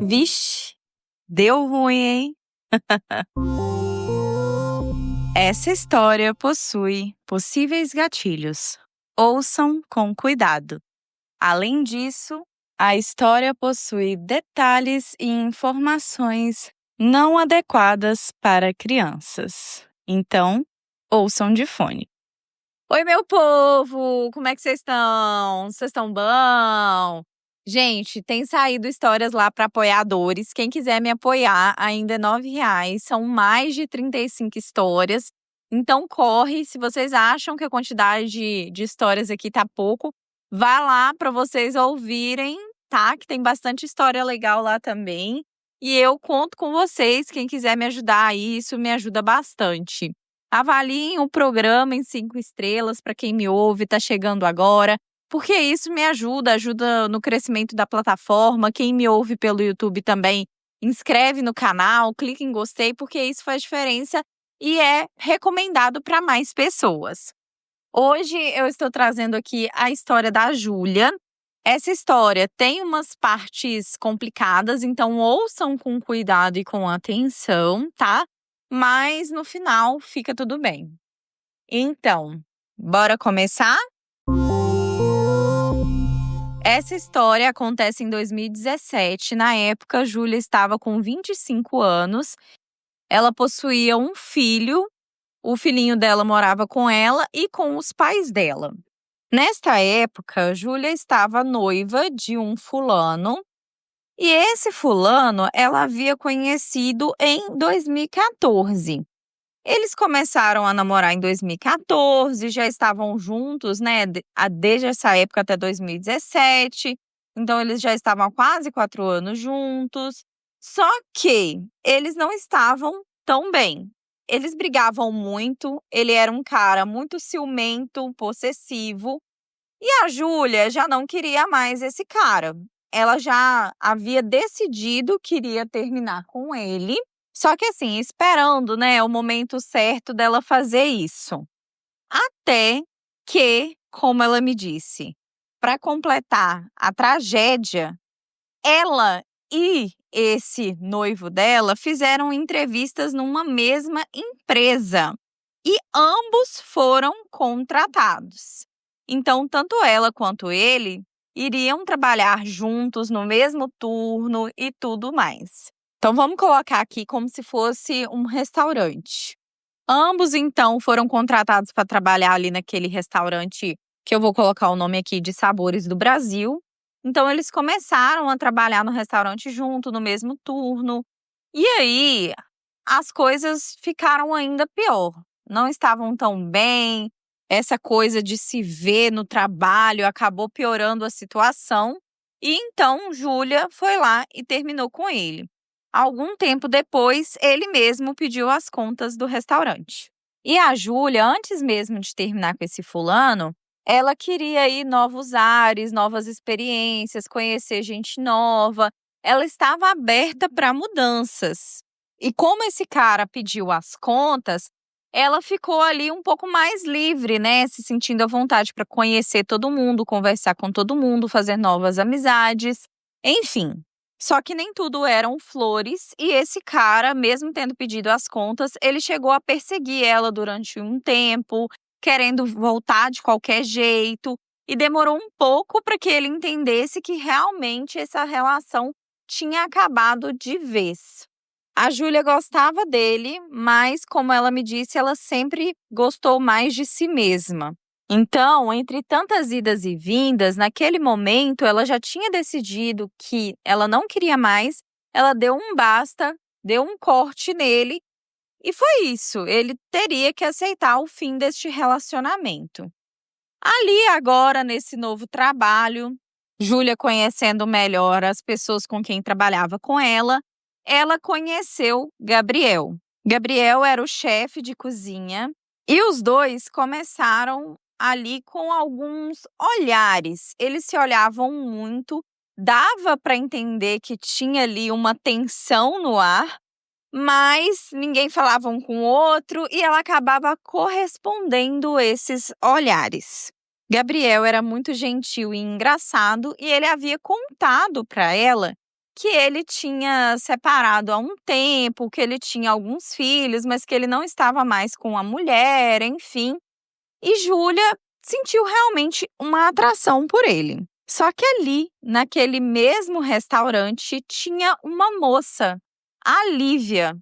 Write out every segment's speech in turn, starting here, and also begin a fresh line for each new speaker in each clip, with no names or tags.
Vixe, deu ruim, hein? Essa história possui possíveis gatilhos. Ouçam com cuidado. Além disso, a história possui detalhes e informações não adequadas para crianças. Então, ouçam de fone. Oi, meu povo! Como é que vocês estão? Vocês estão bom? Gente, tem saído histórias lá para apoiadores. Quem quiser me apoiar, ainda é R$9. São mais de 35 histórias. Então, corre. Se vocês acham que a quantidade de histórias aqui tá pouco, vá lá para vocês ouvirem, tá? Que tem bastante história legal lá também. E eu conto com vocês. Quem quiser me ajudar aí, isso me ajuda bastante. Avaliem o programa em 5 estrelas para quem me ouve, está chegando agora, porque isso me ajuda no crescimento da plataforma. Quem me ouve pelo YouTube também, inscreve no canal, clica em gostei, porque isso faz diferença e é recomendado para mais pessoas. Hoje eu estou trazendo aqui a história da Júlia. Essa história tem umas partes complicadas, então ouçam com cuidado e com atenção, tá? Mas no final fica tudo bem. Então, bora começar? Essa história acontece em 2017. Na época, Júlia estava com 25 anos. Ela possuía um filho. O filhinho dela morava com ela e com os pais dela. Nesta época, Júlia estava noiva de um fulano. E esse fulano ela havia conhecido em 2014. Eles começaram a namorar em 2014, já estavam juntos, né, desde essa época até 2017. Então, eles já estavam há quase 4 anos juntos. Só que eles não estavam tão bem. Eles brigavam muito, ele era um cara muito ciumento, possessivo. E a Júlia já não queria mais esse cara. Ela já havia decidido que iria terminar com ele, só que assim, esperando, né, o momento certo dela fazer isso. Até que, como ela me disse, para completar a tragédia, ela e esse noivo dela fizeram entrevistas numa mesma empresa e ambos foram contratados. Então, tanto ela quanto ele iriam trabalhar juntos no mesmo turno e tudo mais. Então, vamos colocar aqui como se fosse um restaurante. Ambos, então, foram contratados para trabalhar ali naquele restaurante que eu vou colocar o nome aqui de Sabores do Brasil. Então, eles começaram a trabalhar no restaurante junto, no mesmo turno. E aí, as coisas ficaram ainda pior. Não estavam tão bem. Essa coisa de se ver no trabalho acabou piorando a situação. E então, Júlia foi lá e terminou com ele. Algum tempo depois, ele mesmo pediu as contas do restaurante. E a Júlia, antes mesmo de terminar com esse fulano, ela queria aí novos ares, novas experiências, conhecer gente nova. Ela estava aberta para mudanças. E como esse cara pediu as contas, ela ficou ali um pouco mais livre, né? Se sentindo à vontade para conhecer todo mundo, conversar com todo mundo, fazer novas amizades, enfim. Só que nem tudo eram flores e esse cara, mesmo tendo pedido as contas, ele chegou a perseguir ela durante um tempo, querendo voltar de qualquer jeito, e demorou um pouco para que ele entendesse que realmente essa relação tinha acabado de vez. A Júlia gostava dele, mas, como ela me disse, ela sempre gostou mais de si mesma. Então, entre tantas idas e vindas, naquele momento ela já tinha decidido que ela não queria mais, ela deu um basta, deu um corte nele, e foi isso, ele teria que aceitar o fim deste relacionamento. Ali agora, nesse novo trabalho, Júlia conhecendo melhor as pessoas com quem trabalhava com ela conheceu Gabriel. Gabriel era o chefe de cozinha e os dois começaram ali com alguns olhares. Eles se olhavam muito, dava para entender que tinha ali uma tensão no ar, mas ninguém falava um com o outro e ela acabava correspondendo esses olhares. Gabriel era muito gentil e engraçado e ele havia contado para ela que ele tinha separado há um tempo, que ele tinha alguns filhos, mas que ele não estava mais com a mulher, enfim. E Júlia sentiu realmente uma atração por ele. Só que ali, naquele mesmo restaurante, tinha uma moça, a Lívia.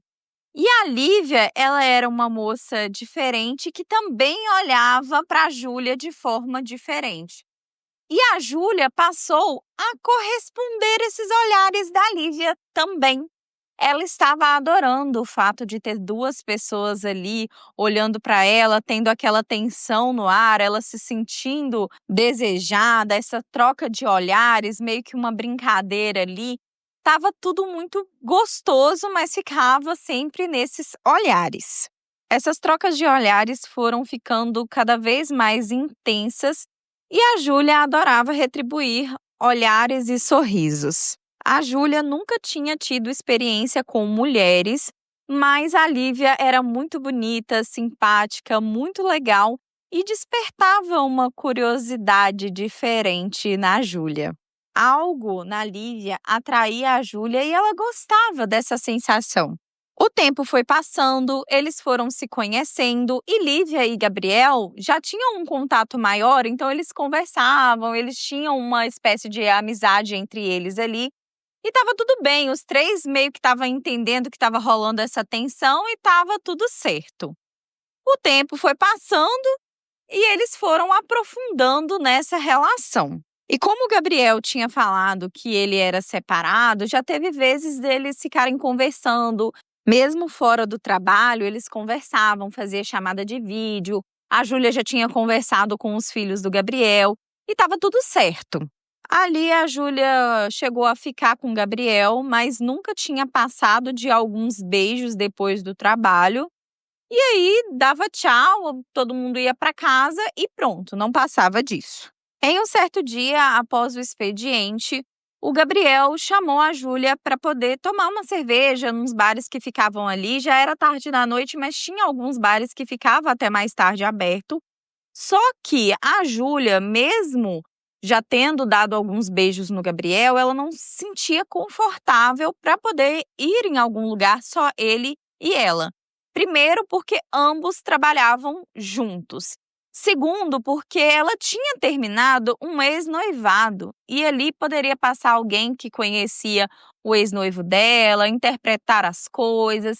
E a Lívia, ela era uma moça diferente que também olhava para a Júlia de forma diferente. E a Júlia passou a corresponder esses olhares da Lívia também. Ela estava adorando o fato de ter duas pessoas ali olhando para ela, tendo aquela tensão no ar, ela se sentindo desejada, essa troca de olhares, meio que uma brincadeira ali. Tava tudo muito gostoso, mas ficava sempre nesses olhares. Essas trocas de olhares foram ficando cada vez mais intensas e a Júlia adorava retribuir olhares e sorrisos. A Júlia nunca tinha tido experiência com mulheres, mas a Lívia era muito bonita, simpática, muito legal e despertava uma curiosidade diferente na Júlia. Algo na Lívia atraía a Júlia e ela gostava dessa sensação. O tempo foi passando, eles foram se conhecendo e Lívia e Gabriel já tinham um contato maior, então eles conversavam, eles tinham uma espécie de amizade entre eles ali. E estava tudo bem, os três meio que estavam entendendo que estava rolando essa tensão e estava tudo certo. O tempo foi passando e eles foram aprofundando nessa relação. E como o Gabriel tinha falado que ele era separado, já teve vezes deles ficarem conversando, mesmo fora do trabalho, eles conversavam, faziam chamada de vídeo. A Júlia já tinha conversado com os filhos do Gabriel e estava tudo certo. Ali a Júlia chegou a ficar com o Gabriel, mas nunca tinha passado de alguns beijos depois do trabalho. E aí dava tchau, todo mundo ia para casa e pronto, não passava disso. Em um certo dia, após o expediente, o Gabriel chamou a Júlia para poder tomar uma cerveja nos bares que ficavam ali. Já era tarde da noite, mas tinha alguns bares que ficavam até mais tarde aberto. Só que a Júlia, mesmo já tendo dado alguns beijos no Gabriel, ela não se sentia confortável para poder ir em algum lugar só ele e ela. Primeiro, porque ambos trabalhavam juntos. Segundo, porque ela tinha terminado um ex-noivado e ali poderia passar alguém que conhecia o ex-noivo dela, interpretar as coisas,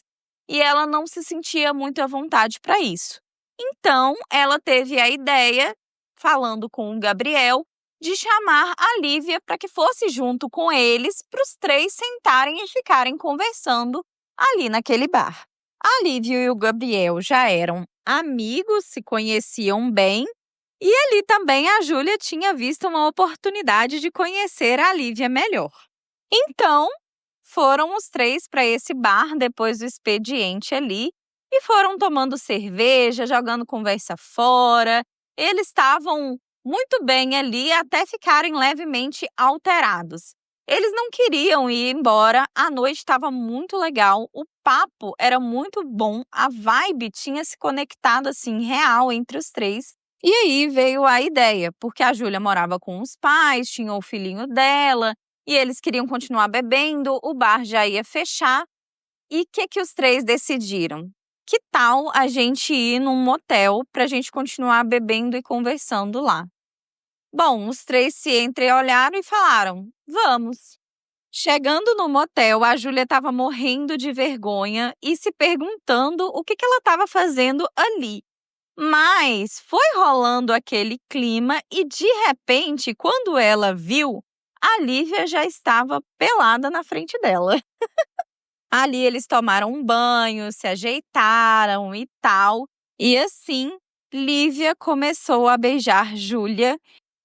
e ela não se sentia muito à vontade para isso. Então, ela teve a ideia, falando com o Gabriel, de chamar a Lívia para que fosse junto com eles, para os três sentarem e ficarem conversando ali naquele bar. A Lívia e o Gabriel já eram amigos, se conheciam bem, e ali também a Júlia tinha visto uma oportunidade de conhecer a Lívia melhor. Então, foram os três para esse bar depois do expediente ali e foram tomando cerveja, jogando conversa fora. Eles estavam muito bem ali até ficarem levemente alterados. Eles não queriam ir embora, a noite estava muito legal, o papo era muito bom, a vibe tinha se conectado assim, real entre os três. E aí veio a ideia, porque a Júlia morava com os pais, tinha o filhinho dela, e eles queriam continuar bebendo, o bar já ia fechar. E o que os três decidiram? Que tal a gente ir num motel para a gente continuar bebendo e conversando lá? Bom, os três se entreolharam e falaram, vamos. Chegando no motel, a Júlia estava morrendo de vergonha e se perguntando o que ela estava fazendo ali. Mas foi rolando aquele clima e, de repente, quando ela viu, a Lívia já estava pelada na frente dela. Ali eles tomaram um banho, se ajeitaram e tal. E assim, Lívia começou a beijar Júlia.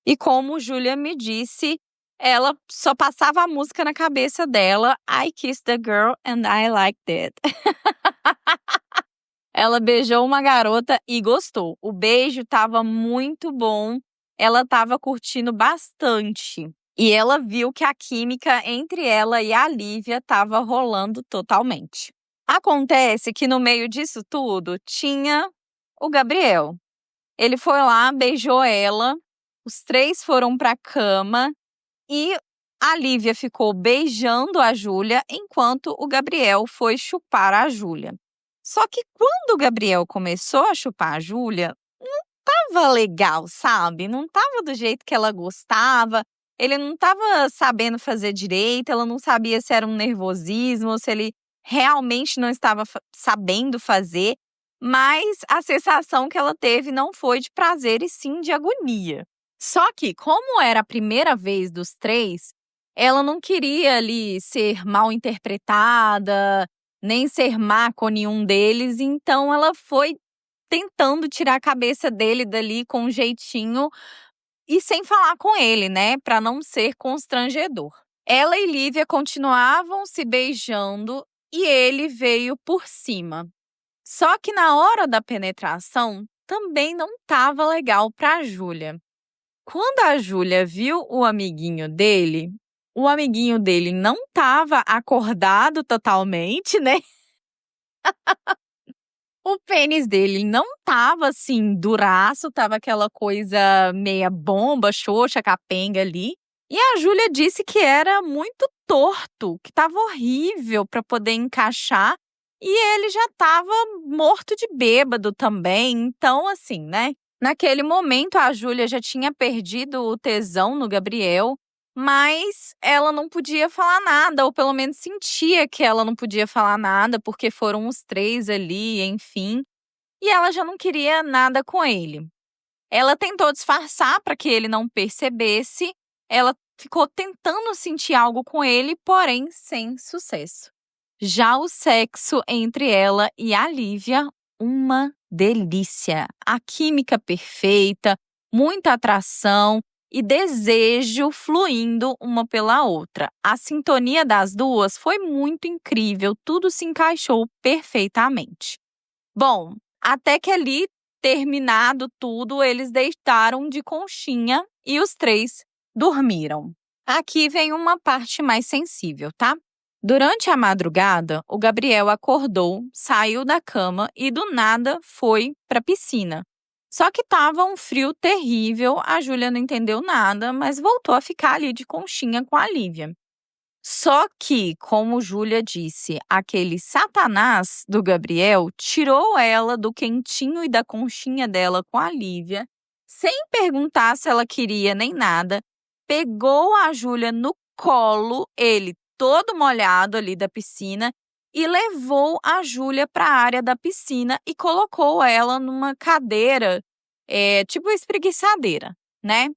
E como Júlia me disse, ela só passava a música na cabeça dela. I kissed the girl and I liked it. Ela beijou uma garota e gostou. O beijo estava muito bom. Ela estava curtindo bastante. E ela viu que a química entre ela e a Lívia estava rolando totalmente. Acontece que no meio disso tudo tinha o Gabriel. Ele foi lá, beijou ela. Os três foram para a cama e A Lívia ficou beijando a Júlia enquanto o Gabriel foi chupar a Júlia. Só que quando o Gabriel começou a chupar a Júlia, não estava legal, sabe? Não estava do jeito que ela gostava. Ele não estava sabendo fazer direito, ela não sabia se era um nervosismo ou se ele realmente não estava sabendo fazer, mas a sensação que ela teve não foi de prazer e sim de agonia. Só que, como era a primeira vez dos três, ela não queria ali ser mal interpretada, nem ser má com nenhum deles, então ela foi tentando tirar a cabeça dele dali com um jeitinho e sem falar com ele, né, para não ser constrangedor. Ela e Lívia continuavam se beijando e ele veio por cima. Só que na hora da penetração também não estava legal para a Júlia. Quando a Júlia viu o amiguinho dele não estava acordado totalmente, né? O pênis dele não estava assim duraço, estava aquela coisa meia bomba, xoxa, capenga ali. E a Júlia disse que era muito torto, que estava horrível para poder encaixar. E ele já estava morto de bêbado também. Então, assim, né? Naquele momento, a Júlia já tinha perdido o tesão no Gabriel, mas ela não podia falar nada, ou pelo menos sentia que ela não podia falar nada, porque foram os três ali, enfim. E ela já não queria nada com ele. Ela tentou disfarçar para que ele não percebesse. Ela ficou tentando sentir algo com ele, porém sem sucesso. Já o sexo entre ela e a Lívia, uma delícia. A química perfeita, muita atração e desejo fluindo uma pela outra. A sintonia das duas foi muito incrível, tudo se encaixou perfeitamente. Bom, até que ali, terminado tudo, eles deitaram de conchinha e os três dormiram. Aqui vem uma parte mais sensível, tá? Durante a madrugada, o Gabriel acordou, saiu da cama e do nada foi para a piscina. Só que estava um frio terrível, a Júlia não entendeu nada, mas voltou a ficar ali de conchinha com a Lívia. Só que, como Júlia disse, aquele Satanás do Gabriel tirou ela do quentinho e da conchinha dela com a Lívia, sem perguntar se ela queria nem nada, pegou a Júlia no colo, ele todo molhado ali da piscina, e levou a Júlia para a área da piscina e colocou ela numa cadeira, tipo espreguiçadeira, né?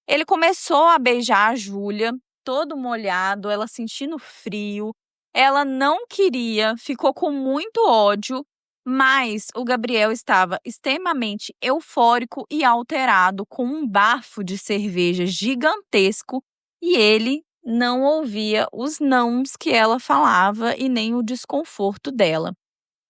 Ele começou a beijar a Júlia, todo molhado, ela sentindo frio. Ela não queria, ficou com muito ódio, mas o Gabriel estava extremamente eufórico e alterado, com um bafo de cerveja gigantesco, e ele não ouvia os nãos que ela falava e nem o desconforto dela.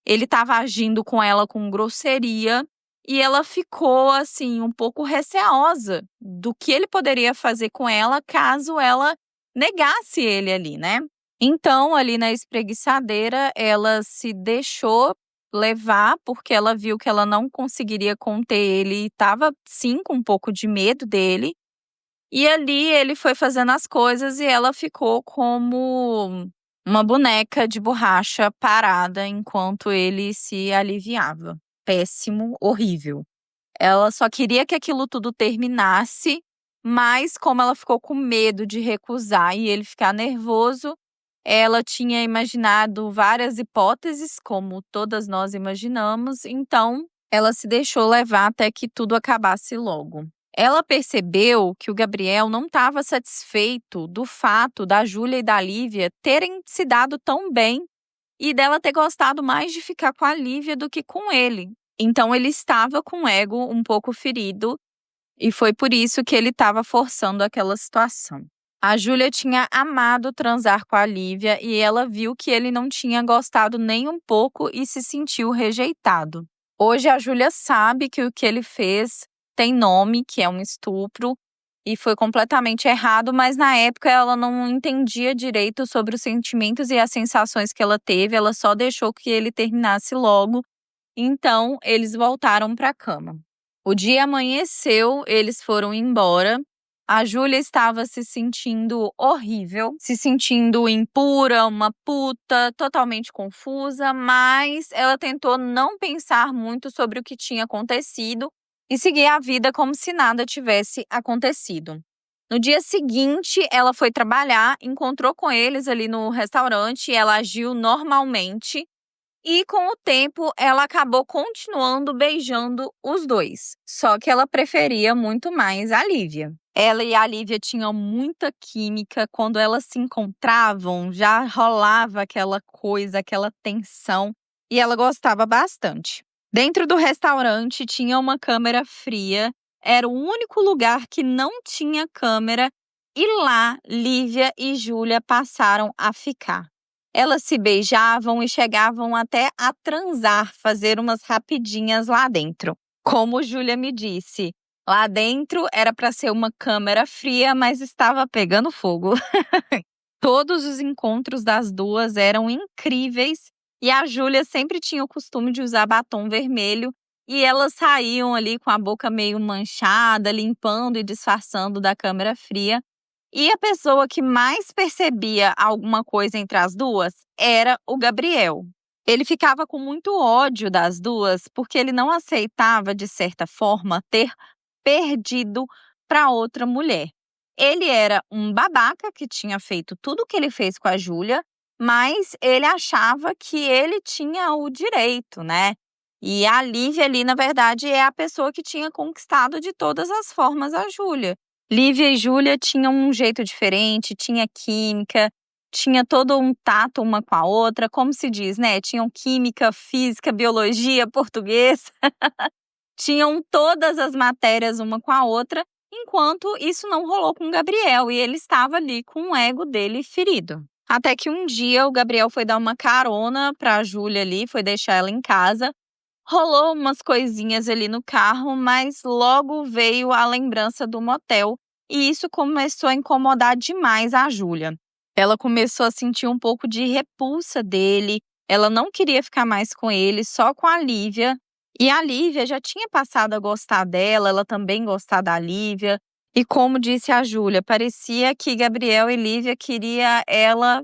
Ele estava agindo com ela com grosseria e ela ficou, assim, um pouco receosa do que ele poderia fazer com ela caso ela negasse ele ali, né? Então, ali na espreguiçadeira, ela se deixou levar porque ela viu que ela não conseguiria conter ele e estava, sim, com um pouco de medo dele. E ali ele foi fazendo as coisas e ela ficou como uma boneca de borracha parada enquanto ele se aliviava. Péssimo, horrível. Ela só queria que aquilo tudo terminasse, mas como ela ficou com medo de recusar e ele ficar nervoso, ela tinha imaginado várias hipóteses, como todas nós imaginamos, então ela se deixou levar até que tudo acabasse logo. Ela percebeu que o Gabriel não estava satisfeito do fato da Júlia e da Lívia terem se dado tão bem e dela ter gostado mais de ficar com a Lívia do que com ele. Então ele estava com o ego um pouco ferido e foi por isso que ele estava forçando aquela situação. A Júlia tinha amado transar com a Lívia e ela viu que ele não tinha gostado nem um pouco e se sentiu rejeitado. Hoje a Júlia sabe que o que ele fez tem nome, que é um estupro, e foi completamente errado, mas na época ela não entendia direito sobre os sentimentos e as sensações que ela teve, ela só deixou que ele terminasse logo, então eles voltaram para a cama. O dia amanheceu, eles foram embora, A Júlia estava se sentindo horrível, se sentindo impura, uma puta, totalmente confusa, mas ela tentou não pensar muito sobre o que tinha acontecido e seguir a vida como se nada tivesse acontecido. No dia seguinte, ela foi trabalhar, encontrou com eles ali no restaurante, ela agiu normalmente. E com o tempo, ela acabou continuando beijando os dois. Só que ela preferia muito mais a Lívia. Ela e a Lívia tinham muita química. Quando elas se encontravam, já rolava aquela coisa, aquela tensão. E ela gostava bastante. Dentro do restaurante tinha uma câmera fria. Era o único lugar que não tinha câmera. E lá, Lívia e Júlia passaram a ficar. Elas se beijavam e chegavam até a transar, fazer umas rapidinhas lá dentro. Como Júlia me disse, lá dentro era para ser uma câmera fria, mas estava pegando fogo. Todos os encontros das duas eram incríveis e a Júlia sempre tinha o costume de usar batom vermelho e elas saíam ali com a boca meio manchada, limpando e disfarçando da câmera fria. E a pessoa que mais percebia alguma coisa entre as duas era o Gabriel. Ele ficava com muito ódio das duas porque ele não aceitava, de certa forma, ter perdido para outra mulher. Ele era um babaca que tinha feito tudo o que ele fez com a Júlia, mas ele achava que ele tinha o direito, né? E a Lívia ali, na verdade, é a pessoa que tinha conquistado de todas as formas a Júlia. Lívia e Júlia tinham um jeito diferente, tinha química, tinha todo um tato uma com a outra, como se diz, né? Tinham química, física, biologia, português. Tinham todas as matérias uma com a outra, enquanto isso não rolou com o Gabriel e ele estava ali com o ego dele ferido. Até que um dia o Gabriel foi dar uma carona para a Júlia ali, foi deixar ela em casa. Rolou umas coisinhas ali no carro, mas logo veio a lembrança do motel e isso começou a incomodar demais a Júlia. Ela começou a sentir um pouco de repulsa dele, ela não queria ficar mais com ele, só com a Lívia. E a Lívia já tinha passado a gostar dela, ela também gostava da Lívia. E como disse a Júlia, parecia que Gabriel e Lívia queria ela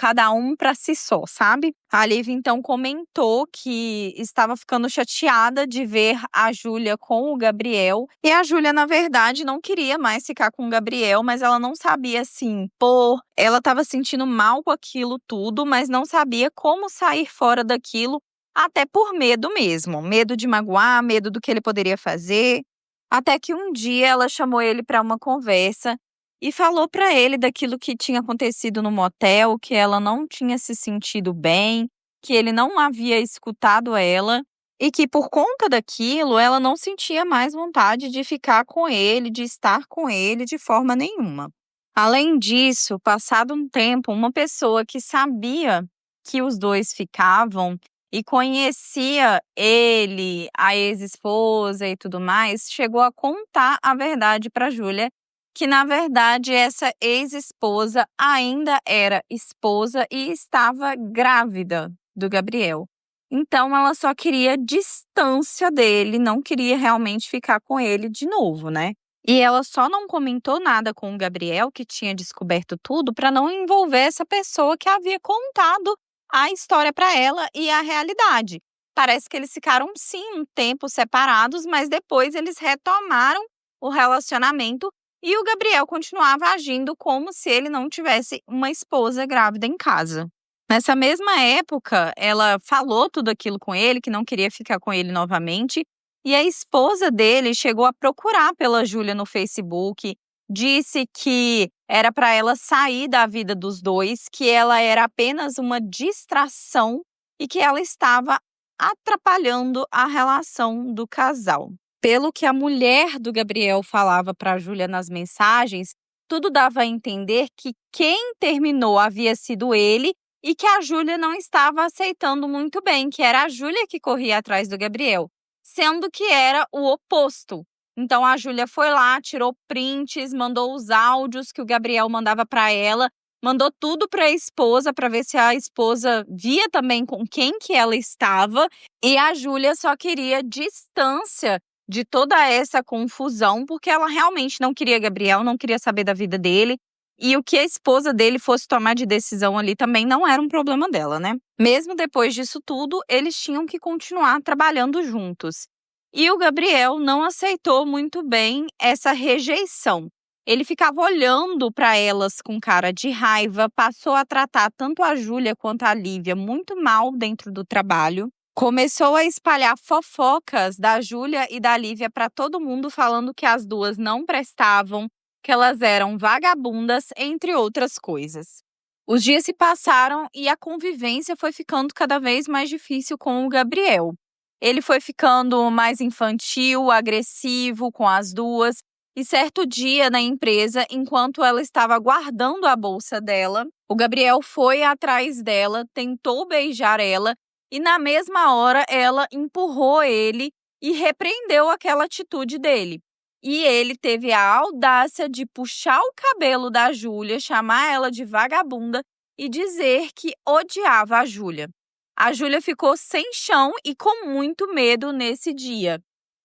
cada um para si só, sabe? A Lívia então comentou que estava ficando chateada de ver a Júlia com o Gabriel. E a Júlia, na verdade, não queria mais ficar com o Gabriel, mas ela não sabia se impor. Ela estava sentindo mal com aquilo tudo, mas não sabia como sair fora daquilo, até por medo mesmo. Medo de magoar, medo do que ele poderia fazer. Até que um dia ela chamou ele para uma conversa e falou para ele daquilo que tinha acontecido no motel, que ela não tinha se sentido bem, que ele não havia escutado ela e que por conta daquilo ela não sentia mais vontade de ficar com ele, de estar com ele de forma nenhuma. Além disso, passado um tempo, uma pessoa que sabia que os dois ficavam e conhecia ele, a ex-esposa e tudo mais, chegou a contar a verdade para Júlia, que na verdade essa ex-esposa ainda era esposa e estava grávida do Gabriel. Então ela só queria distância dele, não queria realmente ficar com ele de novo, né? E ela só não comentou nada com o Gabriel, que tinha descoberto tudo, para não envolver essa pessoa que havia contado a história para ela e a realidade. Parece que eles ficaram sim um tempo separados, mas depois eles retomaram o relacionamento e o Gabriel continuava agindo como se ele não tivesse uma esposa grávida em casa. Nessa mesma época, ela falou tudo aquilo com ele, que não queria ficar com ele novamente, e a esposa dele chegou a procurar pela Júlia no Facebook, disse que era para ela sair da vida dos dois, que ela era apenas uma distração e que ela estava atrapalhando a relação do casal. Pelo que a mulher do Gabriel falava para a Júlia nas mensagens, tudo dava a entender que quem terminou havia sido ele e que a Júlia não estava aceitando muito bem, que era a Júlia que corria atrás do Gabriel, sendo que era o oposto. Então a Júlia foi lá, tirou prints, mandou os áudios que o Gabriel mandava para ela, mandou tudo para a esposa para ver se a esposa via também com quem que ela estava, e a Júlia só queria distância de toda essa confusão, porque ela realmente não queria Gabriel, não queria saber da vida dele. E o que a esposa dele fosse tomar de decisão ali também não era um problema dela, né? Mesmo depois disso tudo, eles tinham que continuar trabalhando juntos. E o Gabriel não aceitou muito bem essa rejeição. Ele ficava olhando para elas com cara de raiva, passou a tratar tanto a Júlia quanto a Lívia muito mal dentro do trabalho. Começou a espalhar fofocas da Júlia e da Lívia para todo mundo, falando que as duas não prestavam, que elas eram vagabundas, entre outras coisas. Os dias se passaram e a convivência foi ficando cada vez mais difícil com o Gabriel. Ele foi ficando mais infantil, agressivo com as duas. E certo dia na empresa, enquanto ela estava guardando a bolsa dela, o Gabriel foi atrás dela, tentou beijar ela e na mesma hora ela empurrou ele e repreendeu aquela atitude dele. E ele teve a audácia de puxar o cabelo da Júlia, chamar ela de vagabunda e dizer que odiava a Júlia. A Júlia ficou sem chão e com muito medo nesse dia.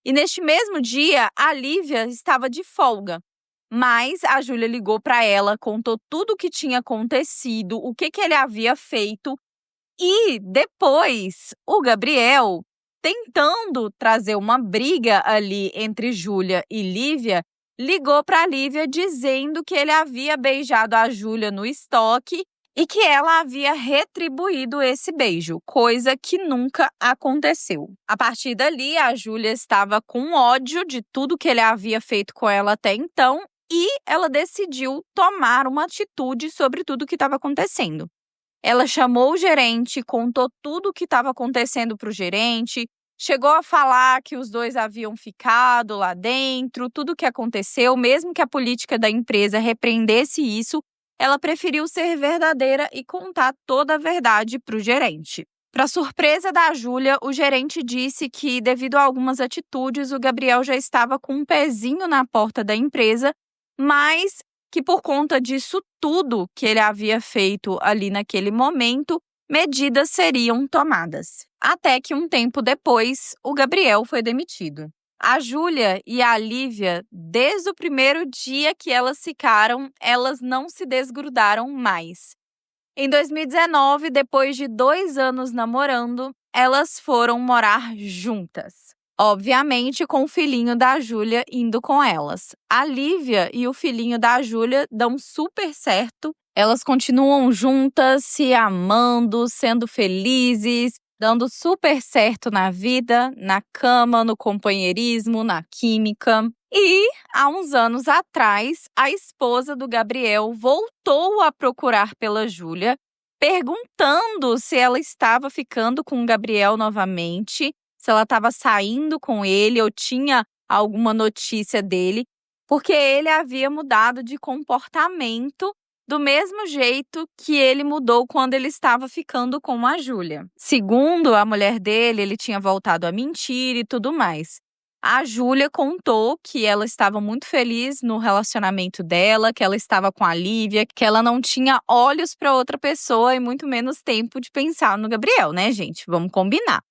E neste mesmo dia, a Lívia estava de folga. Mas a Júlia ligou para ela, contou tudo o que tinha acontecido, o que ele havia feito. E depois, o Gabriel, tentando trazer uma briga ali entre Júlia e Lívia, ligou para a Lívia dizendo que ele havia beijado a Júlia no estoque e que ela havia retribuído esse beijo, coisa que nunca aconteceu. A partir dali, a Júlia estava com ódio de tudo que ele havia feito com ela até então e ela decidiu tomar uma atitude sobre tudo o que estava acontecendo. Ela chamou o gerente, contou tudo o que estava acontecendo para o gerente, chegou a falar que os dois haviam ficado lá dentro, tudo o que aconteceu, mesmo que a política da empresa repreendesse isso, ela preferiu ser verdadeira e contar toda a verdade para o gerente. Para surpresa da Júlia, o gerente disse que, devido a algumas atitudes, o Gabriel já estava com um pezinho na porta da empresa, mas que por conta disso tudo que ele havia feito ali naquele momento, medidas seriam tomadas. Até que um tempo depois, o Gabriel foi demitido. A Júlia e a Lívia, desde o primeiro dia que elas ficaram, elas não se desgrudaram mais. Em 2019, depois de 2 anos namorando, elas foram morar juntas. Obviamente, com o filhinho da Júlia indo com elas. A Lívia e o filhinho da Júlia dão super certo. Elas continuam juntas, se amando, sendo felizes, dando super certo na vida, na cama, no companheirismo, na química. E, há uns anos atrás, a esposa do Gabriel voltou a procurar pela Júlia, perguntando se ela estava ficando com o Gabriel novamente, se ela estava saindo com ele ou tinha alguma notícia dele, porque ele havia mudado de comportamento do mesmo jeito que ele mudou quando ele estava ficando com a Júlia. Segundo a mulher dele, ele tinha voltado a mentir e tudo mais. A Júlia contou que ela estava muito feliz no relacionamento dela, que ela estava com a Lívia, que ela não tinha olhos para outra pessoa e muito menos tempo de pensar no Gabriel, né, gente? Vamos combinar.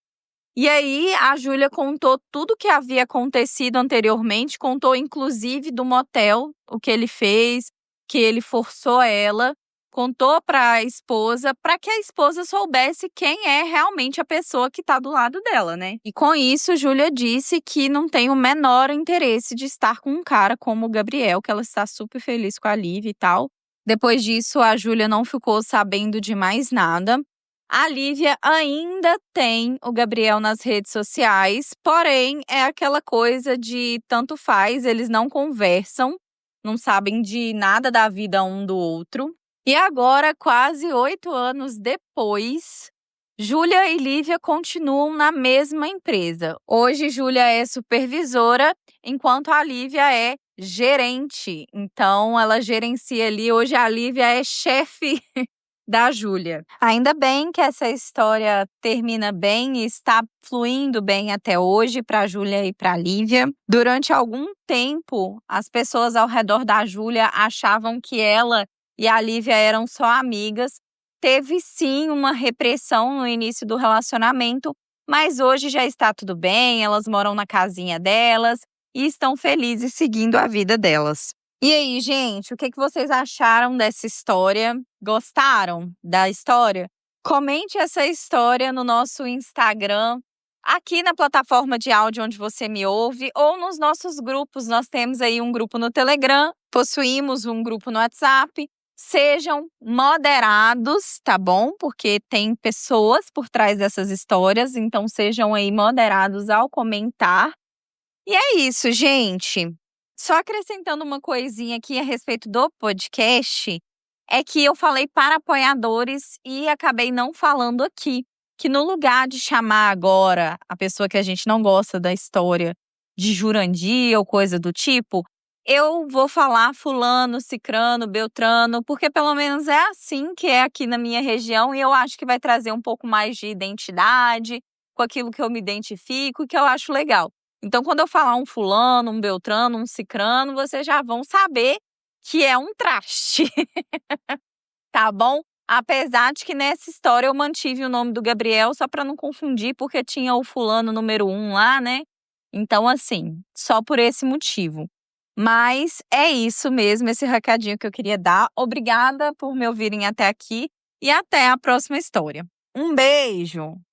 E aí, a Júlia contou tudo o que havia acontecido anteriormente, contou inclusive do motel, o que ele fez, que ele forçou ela, contou para a esposa, para que a esposa soubesse quem é realmente a pessoa que está do lado dela, né? E com isso, Júlia disse que não tem o menor interesse de estar com um cara como o Gabriel, que ela está super feliz com a Lívia e tal. Depois disso, a Júlia não ficou sabendo de mais nada. A Lívia ainda tem o Gabriel nas redes sociais, porém é aquela coisa de tanto faz, eles não conversam, não sabem de nada da vida um do outro. E agora, quase 8 anos depois, Júlia e Lívia continuam na mesma empresa. Hoje, Júlia é supervisora, enquanto a Lívia é gerente. Então, ela gerencia ali. Hoje, a Lívia é chefe da Júlia. Ainda bem que essa história termina bem e está fluindo bem até hoje para a Júlia e para a Lívia. Durante algum tempo, as pessoas ao redor da Júlia achavam que ela e a Lívia eram só amigas. Teve sim uma repressão no início do relacionamento, mas hoje já está tudo bem, elas moram na casinha delas e estão felizes seguindo a vida delas. E aí, gente, o que vocês acharam dessa história? Gostaram da história? Comente essa história no nosso Instagram, aqui na plataforma de áudio onde você me ouve, ou nos nossos grupos. Nós temos aí um grupo no Telegram, possuímos um grupo no WhatsApp. Sejam moderados, tá bom? Porque tem pessoas por trás dessas histórias, então sejam aí moderados ao comentar. E é isso, gente. Só acrescentando uma coisinha aqui a respeito do podcast, é que eu falei para apoiadores e acabei não falando aqui, que no lugar de chamar agora a pessoa que a gente não gosta da história de Jurandir ou coisa do tipo, eu vou falar fulano, cicrano, beltrano, porque pelo menos é assim que é aqui na minha região e eu acho que vai trazer um pouco mais de identidade com aquilo que eu me identifico, que eu acho legal. Então, quando eu falar um fulano, um beltrano, um cicrano, vocês já vão saber que é um traste, tá bom? Apesar de que nessa história eu mantive o nome do Gabriel só para não confundir, porque tinha o fulano número 1 lá, né? Então, assim, só por esse motivo. Mas é isso mesmo, esse recadinho que eu queria dar. Obrigada por me ouvirem até aqui e até a próxima história. Um beijo!